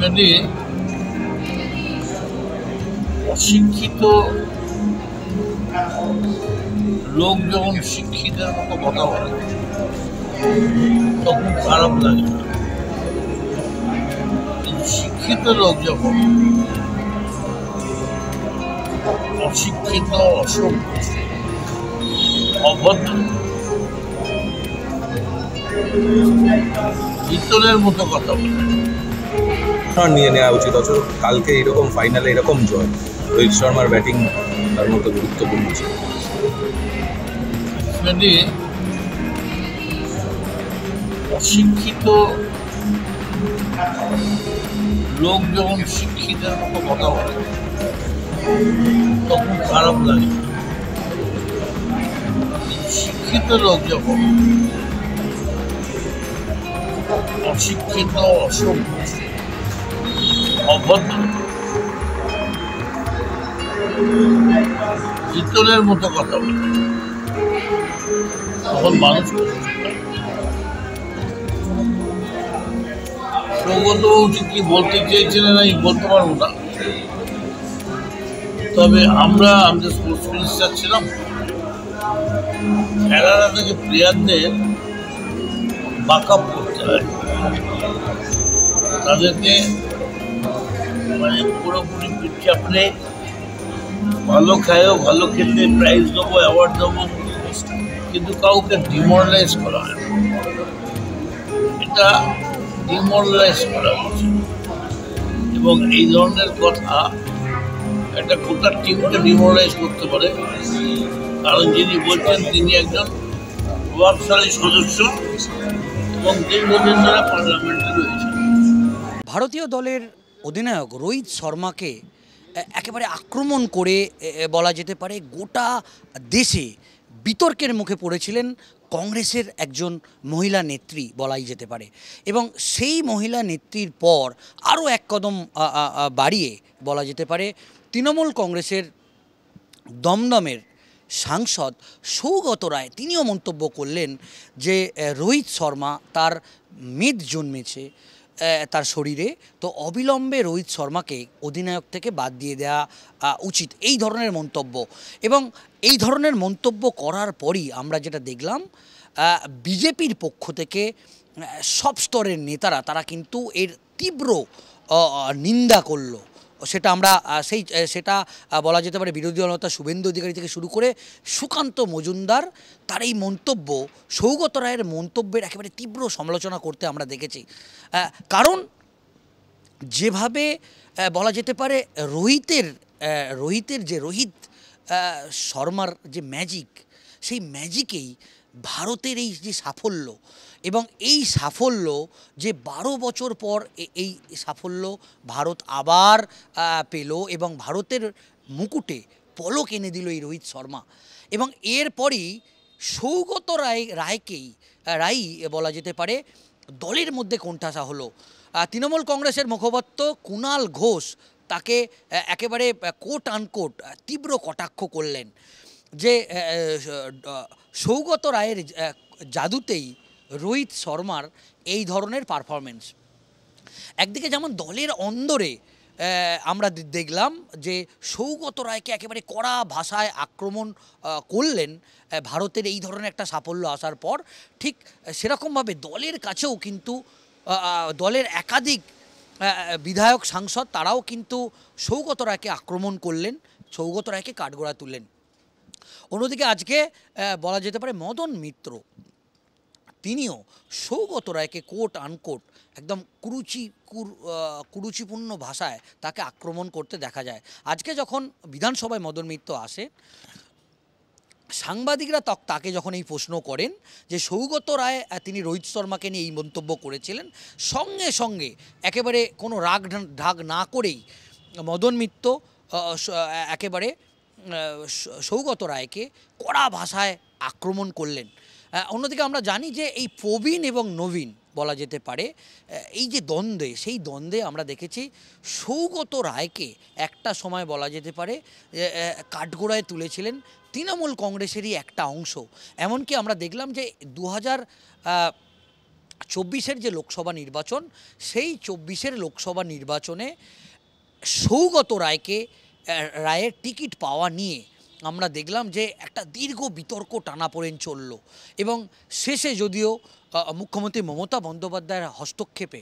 Actually অশিক্ষিত লোক যখন শিক্ষিতের মতো কথা বলে তখন খারাপ লাগে না, কিন্তু শিক্ষিত লোক যখন অশিক্ষিত, অসভ্য, অভদ্র, ইতরের মতো কথা বলে নিয়ে নেওয়া উচিত। অথচ কালকে এরকম ফাইনালে এরকম জয়, রোহিত শর্মার ব্যাটিং তার মতো গুরুত্বপূর্ণ ছিল। অশিক্ষিত লোক যখন শিক্ষিতের মতো কথা বলে তখন খারাপ লাগে, কিন্তু শিক্ষিত লোক যখন অশিক্ষিত, অসভ্য, অভদ্র, ইতরের মতো কথা বলে তখন মানুষ সৌগত কি বলতে চেয়েছিলেন আমি বলতে পারবো না, তবে আমাদের স্পোর্টস মিনিস্টার ছিলাম, খেলাটা থেকে প্লেয়ারদের বাকআপ করতে হয়, তাদেরকে মানে পুরোপুরি চাপলে ভালো খায়ও, ভালো খেলতে প্রাইজ দেবো, অ্যাওয়ার্ড দেবো, কিন্তু কাউকে ডিমোরালাইজ করা হয় না। এটা ডিমোরালাইজ করা উচিত, এবং এই ধরনের কথা একটা গোটা টিমকে ডিমোরালাইজ করতে পারে, কারণ যিনি বলছেন তিনি একজন প্রভাবশালী সদস্য এবং দীর্ঘদিন ধরে পার্লামেন্টে রয়েছেন। ভারতীয় দলের অধিনায়ক রোহিত শর্মাকে একেবারে আক্রমণ করে বলা যেতে পারে গোটা দেশে বিতর্কের মুখে পড়েছিলেন কংগ্রেসের একজন মহিলা নেত্রী বলাই যেতে পারে, এবং সেই মহিলা নেত্রীর পর আরও এক কদম বাড়িয়ে বলা যেতে পারে তৃণমূল কংগ্রেসের দমদমের সাংসদ সৌগত রায় তিনিও মন্তব্য করলেন যে রোহিত শর্মা তার মেদ জন্মেছে তার শরীরে, তো অবিলম্বে রোহিত শর্মাকে অধিনায়ক থেকে বাদ দিয়ে দেওয়া উচিত, এই ধরনের মন্তব্য। এবং এই ধরনের মন্তব্য করার পরই আমরা যেটা দেখলাম, বিজেপির পক্ষ থেকে সব স্তরের নেতারা তারা কিন্তু এর তীব্র নিন্দা করলো। সেটা বলা যেতে পারে বিরোধী দলনেতা শুভেন্দু অধিকারী থেকে শুরু করে সুকান্ত মজুমদার তার এই মন্তব্য, সৌগত রায়ের মন্তব্যের একেবারে তীব্র সমালোচনা করতে আমরা দেখেছি। কারণ যেভাবে বলা যেতে পারে রোহিতের যে রোহিত শর্মার যে ম্যাজিক, সেই ম্যাজিকেই ভারতের এই যে সাফল্য, এবং এই সাফল্য যে 12 বছর পর এই সাফল্য ভারত আবার পেল, এবং ভারতের মুকুটে পলক এনে দিল এই রোহিত শর্মা। এবং এরপরই সৌগত রায়ই বলা যেতে পারে দলের মধ্যে কোণঠাসা হলো। তৃণমূল কংগ্রেসের মুখপাত্র কুণাল ঘোষ তাকে একেবারে কোট আনকোট তীব্র কটাক্ষ করলেন যে সৌগত রায়ের জাদুতেই রোহিত শর্মার এই ধরনের পারফরমেন্স। একদিকে যেমন দলের অন্দরে আমরা দেখলাম যে সৌগত রায়কে একেবারে কড়া ভাষায় আক্রমণ করলেন ভারতের এই ধরনের একটা সাফল্য আসার পর, ঠিক সেরকমভাবে দলের কাছেও কিন্তু দলের একাধিক বিধায়ক সাংসদ তারাও কিন্তু সৌগত রায়কে আক্রমণ করলেন, সৌগত রায়কে কাঠগড়ায় তুললেন। অন্যদিকে আজকে বলা যেতে পারে মদন মিত্র তিনিও সৌগত রায়কে কোট আনকোট একদম কুরুচিপূর্ণ ভাষায় তাকে আক্রমণ করতে দেখা যায়। আজকে যখন বিধানসভায় মদন মিত্র আসে, সাংবাদিকরা তাকে যখন এই প্রশ্ন করেন যে সৌগত রায় তিনি রোহিত শর্মাকে নিয়ে এই মন্তব্য করেছিলেন, সঙ্গে সঙ্গে একেবারে কোনো রাগ ঢাক না করেই মদন মিত্র একেবারে সৌগত রায়কে কড়া ভাষায় আক্রমণ করলেন। অন্যদিকে আমরা জানি যে এই প্রবীণ এবং নবীন বলা যেতে পারে এই যে দ্বন্দ্বে, সেই দ্বন্দ্বে আমরা দেখেছি সৌগত রায়কে একটা সময় বলা যেতে পারে কাঠগড়ায় তুলেছিলেন তৃণমূল কংগ্রেসেরই একটা অংশ। এমনকি আমরা দেখলাম যে চব্বিশের যে লোকসভা নির্বাচন, সেই 24-এর লোকসভা নির্বাচনে সৌগত রায়ের টিকিট পাওয়া নিয়ে আমরা দেখলাম যে একটা দীর্ঘ বিতর্ক টানাপোড়েন চলল এবং শেষে যদিও মুখ্যমন্ত্রী মমতা বন্দ্যোপাধ্যায়ের হস্তক্ষেপে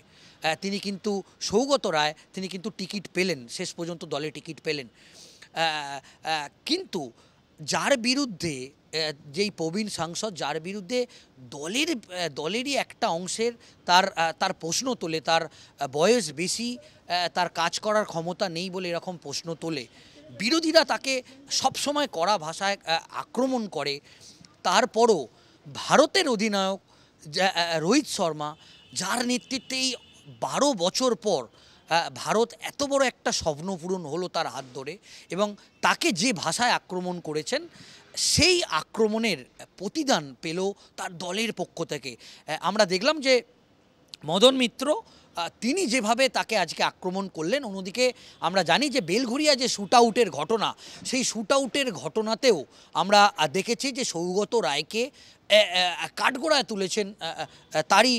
তিনি কিন্তু সৌগত রায় তিনি কিন্তু টিকিট পেলেন, শেষ পর্যন্ত দলে টিকিট পেলেন। কিন্তু যার বিরুদ্ধে যেই প্রবীণ সাংসদ, যার বিরুদ্ধে দলেরই একটা অংশের তার প্রশ্ন তোলে, তার বয়স বেশি, তার কাজ করার ক্ষমতা নেই বলে এরকম প্রশ্ন তোলে, বিরোধীরা তাকে সবসময় কড়া ভাষায় আক্রমণ করে, তারপরও ভারতের অধিনায়ক রোহিত শর্মা, যার নেতৃত্বে এই 12 বছর পর ভারত এত বড় একটা স্বপ্ন পূরণ হলো তার হাত ধরে, এবং তাকে যে ভাষায় আক্রমণ করেছেন সেই আক্রমণের প্রতিদান পেল তার দলের পক্ষ থেকে। আমরা দেখলাম যে মদন মিত্র তিনি যেভাবে তাকে আজকে আক্রমণ করলেন, অন্যদিকে আমরা জানি যে বেলঘরিয়া যে শ্যুট আউটের ঘটনা, সেই শ্যুট আউটের ঘটনাতেও আমরা দেখেছি যে সৌগত রায়কে কাঠগড়ায় তুলেছেন তারই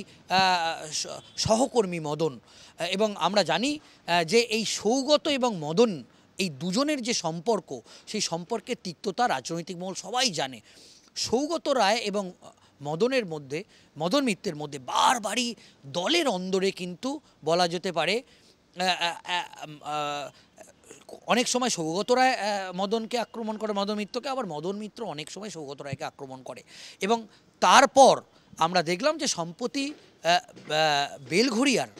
সহকর্মী মদন। এবং আমরা জানি যে এই সৌগত এবং মদন, এই দুজনের যে সম্পর্ক, সেই সম্পর্কের তিক্ততা রাজনৈতিক মহল সবাই জানে। সৌগত রায় এবং মদন মিত্রের মধ্যে বারবারই দলের অন্দরে কিন্তু বলা যেতে পারে অনেক সময় সৌগত রায় মদনকে আক্রমণ করে, মদন মিত্রকে, আবার মদন মিত্র অনেক সময় সৌগত রায়কে আক্রমণ করে। এবং তারপর আমরা দেখলাম যে সম্প্রতি বেলঘরিয়ার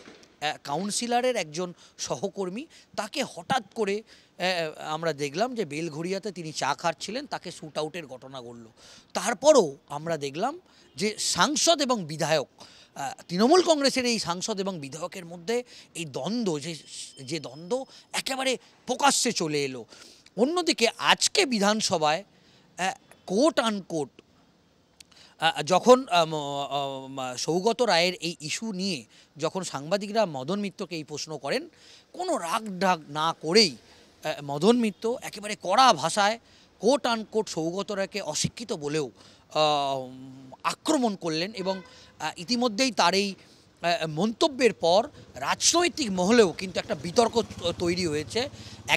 কাউন্সিলরের একজন সহকর্মী, তাকে হঠাৎ করে আমরা দেখলাম যে বেলঘরিয়াতে তিনি চা খাচ্ছিলেন, তাকে শ্যুট আউটের ঘটনা ঘটল। তারপরও আমরা দেখলাম যে সাংসদ এবং বিধায়ক, তৃণমূল কংগ্রেসের এই সাংসদ এবং বিধায়কের মধ্যে এই দ্বন্দ্ব, যে দ্বন্দ্ব একেবারে প্রকাশ্যে চলে এলো। অন্যদিকে আজকে বিধানসভায় কোট আনকোট যখন সৌগত রায়ের এই ইস্যু নিয়ে যখন সাংবাদিকরা মদন মিত্রকে এই প্রশ্ন করেন, কোনো রাগ ঢাক না করেই মদন মিত্র একেবারে কড়া ভাষায় কোট আনকোট সৌগত রায়কে অশিক্ষিত বলেও আক্রমণ করলেন। এবং ইতিমধ্যেই তার এই মন্তব্যের পর রাজনৈতিক মহলেও কিন্তু একটা বিতর্ক তৈরি হয়েছে,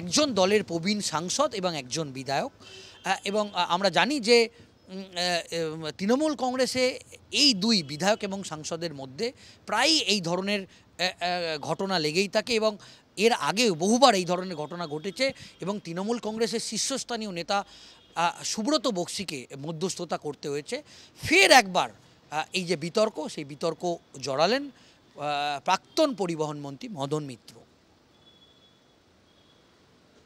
একজন দলের প্রবীণ সাংসদ এবং একজন বিধায়ক। এবং আমরা জানি যে তৃণমূল কংগ্রেসে এই দুই বিধায়ক এবং সাংসদের মধ্যে প্রায়ই এই ধরনের ঘটনা লেগেই থাকে, এবং এর আগেও বহুবার এই ধরনের ঘটনা ঘটেছে। এবং তৃণমূল কংগ্রেসের শীর্ষস্থানীয় নেতা সুব্রত বক্সিকে মধ্যস্থতা করতে হয়েছে। ফের একবার এই যে বিতর্ক, সেই বিতর্ক জড়ালেন প্রাক্তন পরিবহন মন্ত্রী মদন মিত্র।